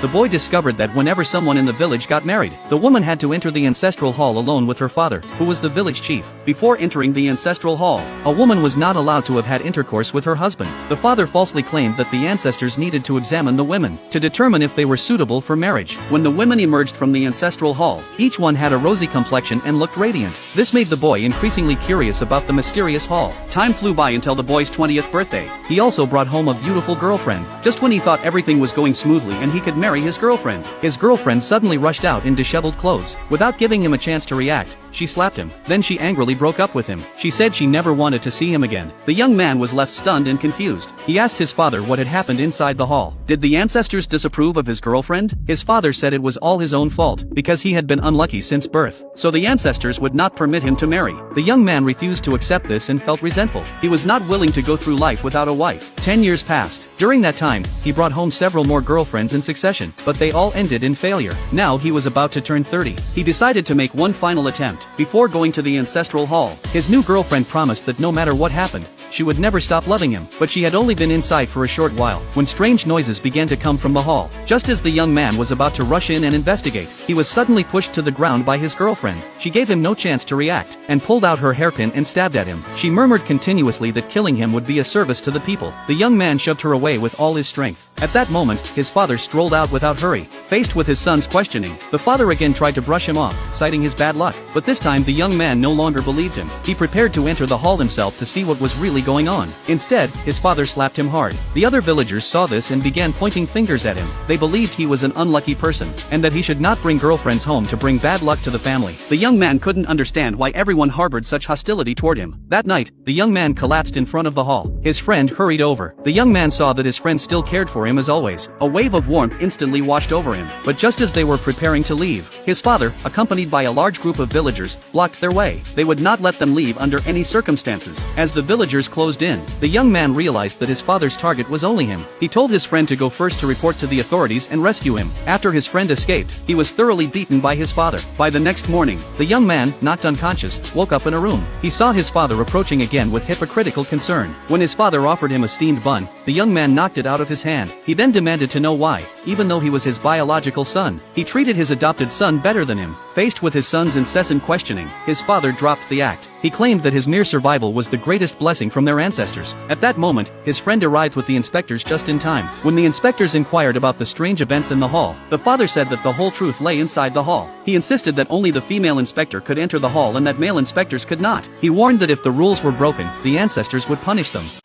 the boy discovered that whenever someone in the village got married, the woman had to enter the ancestral hall alone with her father, who was the village chief. Before entering the ancestral hall, a woman was not allowed to have had intercourse with her husband. The father falsely claimed that the ancestors needed to examine the women to determine if they were suitable for marriage. When the women emerged from the ancestral hall, each one had a rosy complexion and looked radiant. This made the boy increasingly curious about the mysterious hall. Time flew by until the boy's 20th birthday. He also brought home a beautiful girlfriend. Just when he thought everything was going smoothly and he could marry his girlfriend suddenly rushed out in disheveled clothes. Without giving him a chance to react, she slapped him. Then she angrily broke up with him. She said she never wanted to see him again. The young man was left stunned and confused. He asked his father what had happened inside the hall. Did the ancestors disapprove of his girlfriend? His father said it was all his own fault, because he had been unlucky since birth. So the ancestors would not permit him to marry. The young man refused to accept this and felt resentful. He was not willing to go through life without a wife. 10 years passed. During that time, he brought home several more girlfriends in succession, but they all ended in failure. Now he was about to turn 30. He decided to make one final attempt. Before going to the ancestral hall, his new girlfriend promised that no matter what happened, she would never stop loving him. But she had only been inside for a short while when strange noises began to come from the hall. Just as the young man was about to rush in and investigate, he was suddenly pushed to the ground by his girlfriend. She gave him no chance to react, and pulled out her hairpin and stabbed at him. She murmured continuously that killing him would be a service to the people. The young man shoved her away with all his strength. At that moment, his father strolled out without hurry. Faced with his son's questioning, the father again tried to brush him off, citing his bad luck. But this time the young man no longer believed him. He prepared to enter the hall himself to see what was really going on. Instead, his father slapped him hard. The other villagers saw this and began pointing fingers at him. They believed he was an unlucky person, and that he should not bring girlfriends home to bring bad luck to the family. The young man couldn't understand why everyone harbored such hostility toward him. That night, the young man collapsed in front of the hall. His friend hurried over. The young man saw that his friend still cared for him as always. A wave of warmth instantly washed over him. But just as they were preparing to leave, his father, accompanied by a large group of villagers, blocked their way. They would not let them leave under any circumstances. As the villagers closed in, the young man realized that his father's target was only him. He told his friend to go first to report to the authorities and rescue him. After his friend escaped, he was thoroughly beaten by his father. By the next morning, the young man, knocked unconscious, woke up in a room. He saw his father approaching again with hypocritical concern. When his father offered him a steamed bun, the young man knocked it out of his hand. He then demanded to know why, even though he was his biological son, he treated his adopted son better than him. Faced with his son's incessant questioning, his father dropped the act. He claimed that his mere survival was the greatest blessing from their ancestors. At that moment, his friend arrived with the inspectors just in time. When the inspectors inquired about the strange events in the hall, the father said that the whole truth lay inside the hall. He insisted that only the female inspector could enter the hall and that male inspectors could not. He warned that if the rules were broken, the ancestors would punish them.